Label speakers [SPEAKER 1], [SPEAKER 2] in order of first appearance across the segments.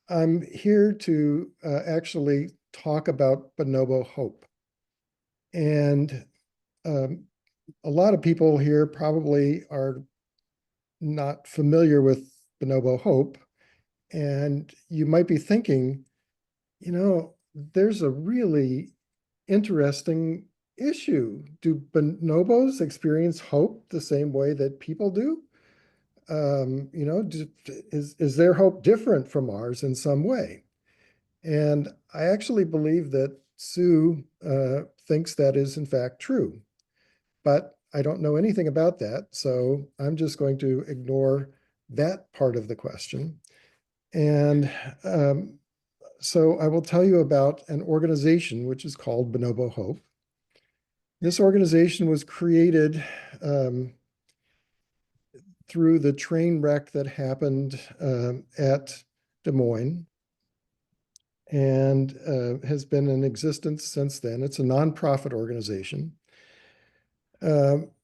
[SPEAKER 1] I'm here to actually talk about Bonobo hope. And um, a lot of people here probably are not familiar with Bonobo hope. And you might be thinking, there's a really interesting issue. Do bonobos experience hope the same way that people do? Is their hope different from ours in some way? And I actually believe that Sue thinks that is in fact true, but I don't know anything about that. So I'm just going to ignore that part of the question. And so I will tell you about an organization which is called Bonobo Hope. This organization was created through the train wreck that happened at Des Moines and has been in existence since then. It's a nonprofit organization.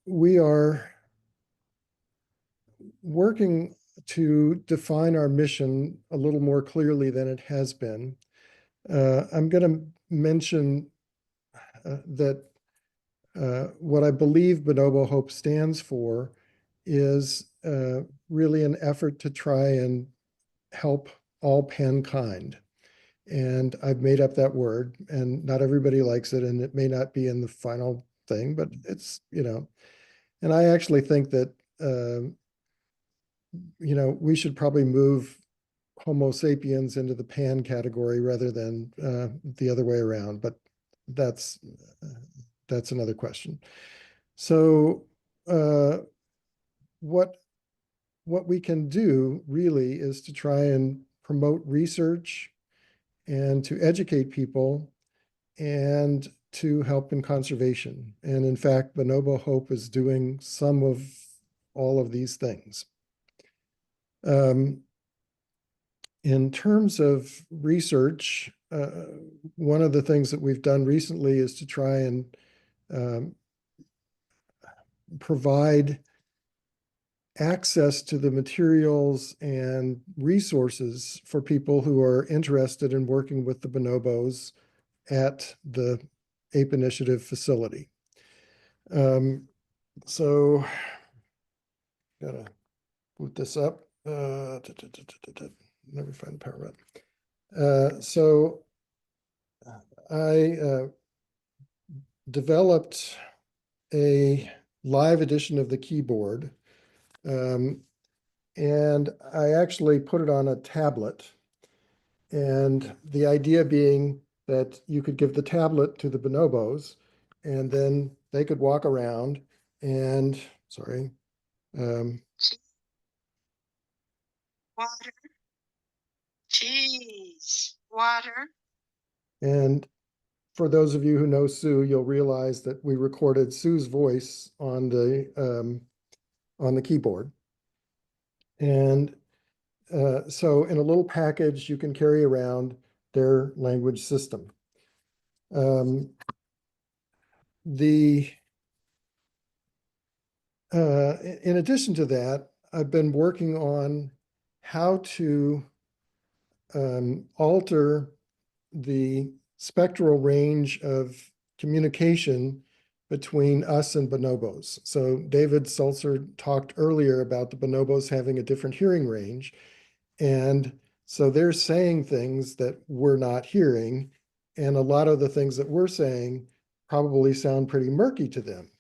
[SPEAKER 1] We are working to define our mission a little more clearly than it has been. I'm going to mention that what I believe Bonobo Hope stands for is really an effort to try and help all mankind. And I've made up that word, and not everybody likes it, and it may not be in the final thing, but it's, and I actually think that, we should probably move Homo sapiens into the pan category rather than the other way around, but that's another question. So what we can do really is to try and promote research and to educate people and to help in conservation. And in fact, Bonobo Hope is doing some of all of these things. In terms of research, one of the things that we've done recently is to try and provide access to the materials and resources for people who are interested in working with the bonobos at the Ape Initiative facility. So, gotta boot this up. Never find the power button. So I developed a live edition of the keyboard, and I actually put it on a tablet. And the idea being that you could give the tablet to the bonobos, and then they could walk around and, sorry.
[SPEAKER 2] Water, cheese, water.
[SPEAKER 1] And for those of you who know Sue, you'll realize that we recorded Sue's voice on the keyboard. And so in a little package, you can carry around their language system. In addition to that, I've been working on how to alter the spectral range of communication between us and bonobos. So David Sulzer talked earlier about the bonobos having a different hearing range. And so they're saying things that we're not hearing. And a lot of the things that we're saying probably sound pretty murky to them.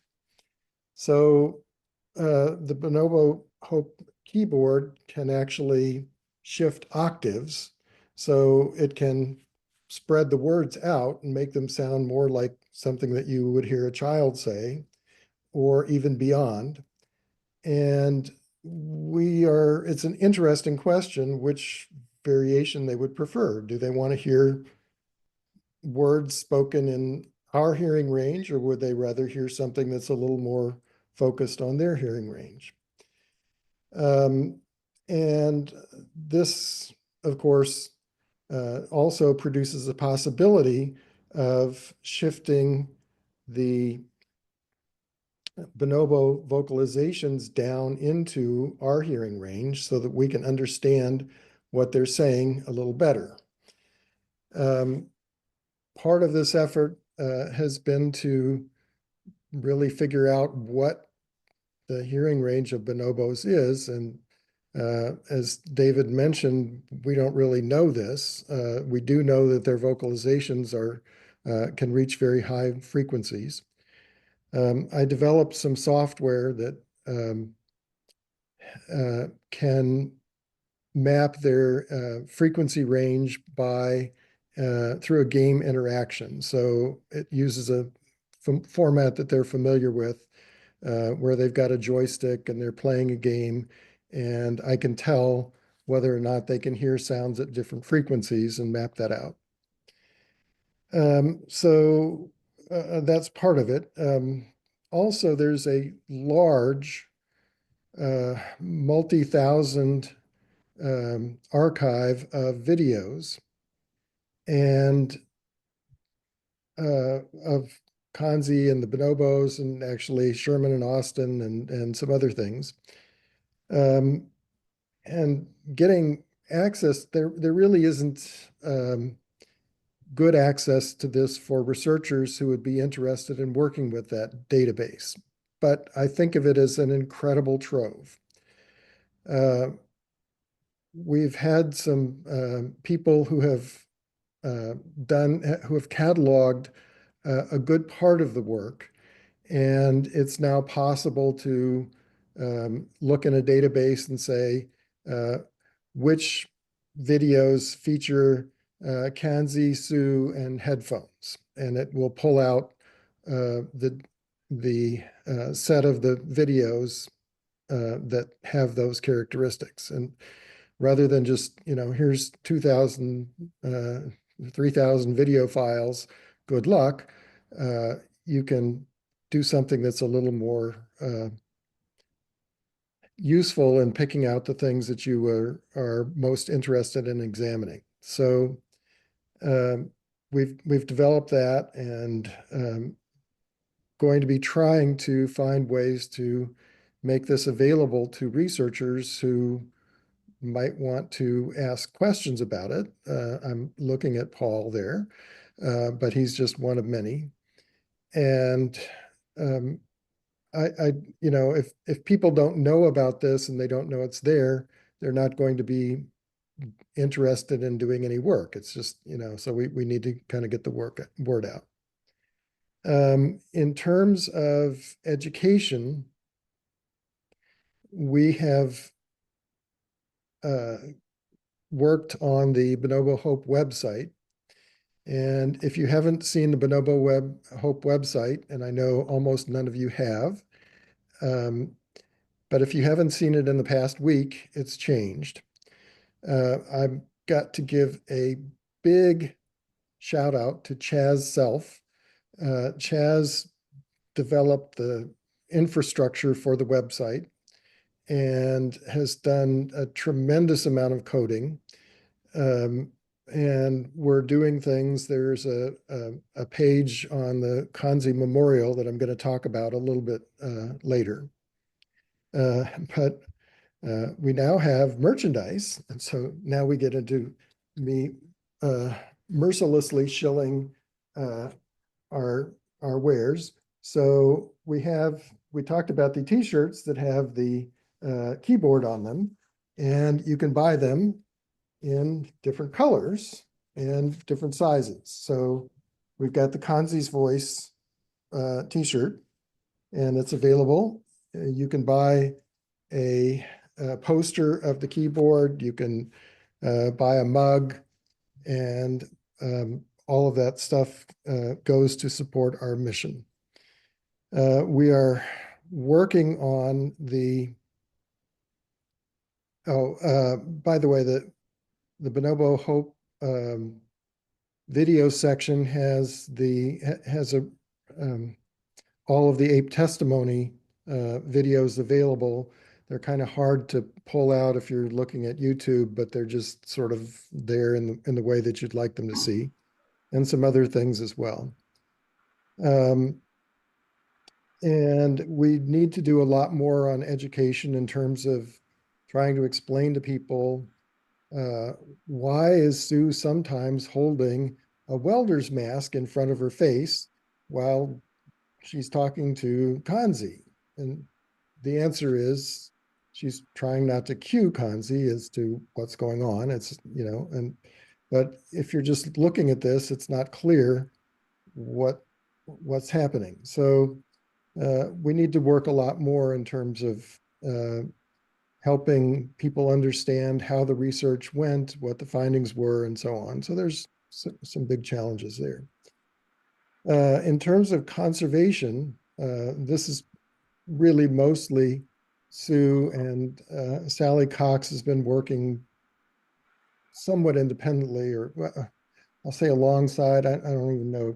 [SPEAKER 1] So the Bonobo Hope keyboard can actually shift octaves. So it can spread the words out and make them sound more like something that you would hear a child say, or even beyond. And it's an interesting question, which variation they would prefer. Do they want to hear words spoken in our hearing range, or would they rather hear something that's a little more focused on their hearing range? And this, of course, also produces a possibility of shifting the bonobo vocalizations down into our hearing range so that we can understand what they're saying a little better. Part of this effort has been to really figure out what the hearing range of bonobos is. And as David mentioned, we don't really know this. We do know that their vocalizations can reach very high frequencies. I developed some software that can map their frequency range by through a game interaction. So it uses a format that they're familiar with, where they've got a joystick and they're playing a game, and I can tell whether or not they can hear sounds at different frequencies and map that out. So that's part of it. Also, there's a large multi-thousand archive of videos and of Kanzi and the bonobos, and actually Sherman and Austin and some other things. And getting access, there really isn't good access to this for researchers who would be interested in working with that database. But I think of it as an incredible trove. We've had some people who have cataloged a good part of the work, and it's now possible to look in a database and say which videos feature Kanzi, Sioux, and headphones, and it will pull out the set of the videos that have those characteristics. And rather than just, here's 2,000, 3,000 video files, good luck, you can do something that's a little more useful in picking out the things that you are most interested in examining. So we've developed that, and going to be trying to find ways to make this available to researchers who might want to ask questions about it. I'm looking at Paul there, but he's just one of many. And if people don't know about this and they don't know it's there, they're not going to be interested in doing any work. It's just, so we need to kind of get the word out. In terms of education, we have worked on the Bonobo Hope website. And if you haven't seen the Bonobo Hope website, and I know almost none of you have, but if you haven't seen it in the past week, it's changed. I've got to give a big shout out to Chaz Self. Chaz developed the infrastructure for the website and has done a tremendous amount of coding. And we're doing things. There's a page on the Kanzi Memorial that I'm going to talk about a little bit later. But we now have merchandise. And so now we get into me mercilessly shilling our wares. So we talked about the t-shirts that have the keyboard on them, and you can buy them in different colors and different sizes. So we've got the Kanzi's Voice t-shirt, and it's available. You can buy a poster of the keyboard. You can buy a mug, and all of that stuff goes to support our mission. We are working on by the way, the Bonobo Hope video section has all of the ape testimony videos available. They're kind of hard to pull out if you're looking at YouTube, but they're just sort of there in the way that you'd like them to see, and some other things as well. And we need to do a lot more on education in terms of trying to explain to people why is Sue sometimes holding a welder's mask in front of her face while she's talking to Kanzi? And the answer is she's trying not to cue Kanzi as to what's going on. It's, but if you're just looking at this, it's not clear what's happening. So we need to work a lot more in terms of helping people understand how the research went, what the findings were, and so on. So there's some big challenges there. In terms of conservation, this is really mostly Sue, and Sally Cox has been working somewhat independently, or I'll say alongside. I don't even know.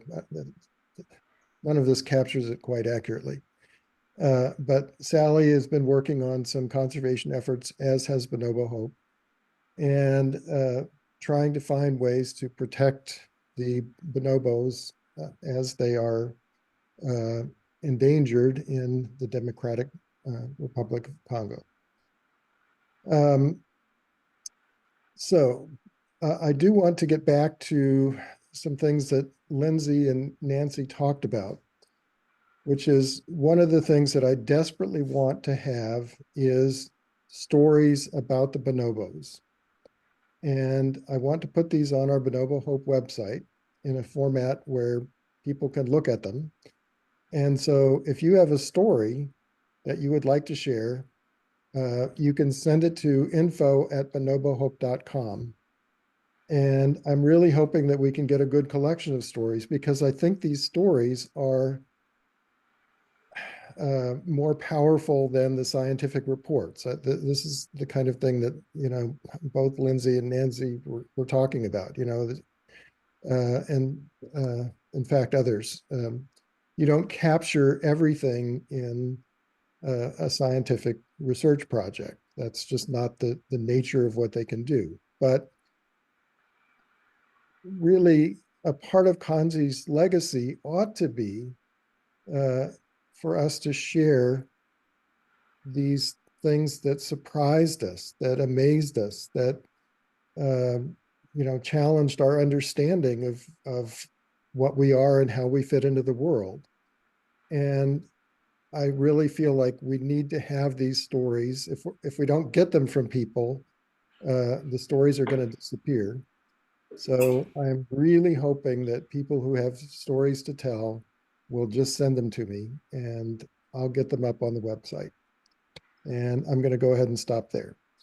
[SPEAKER 1] None of this captures it quite accurately. But Sally has been working on some conservation efforts, as has Bonobo Hope, and trying to find ways to protect the bonobos as they are endangered in the Democratic Republic of Congo. So I do want to get back to some things that Lindsay and Nancy talked about, which is one of the things that I desperately want to have is stories about the bonobos. And I want to put these on our Bonobo Hope website in a format where people can look at them. And so if you have a story that you would like to share, you can send it to info@bonobohope.com. And I'm really hoping that we can get a good collection of stories, because I think these stories are more powerful than the scientific reports. This is the kind of thing that, both Lindsay and Nancy were talking about, and in fact, others. You don't capture everything in a scientific research project. That's just not the nature of what they can do. But really, a part of Kanzi's legacy ought to be for us to share these things that surprised us, that amazed us, that challenged our understanding of what we are and how we fit into the world. And I really feel like we need to have these stories. If we don't get them from people, the stories are going to disappear. So I'm really hoping that people who have stories to tell will just send them to me, and I'll get them up on the website. And I'm going to go ahead and stop there.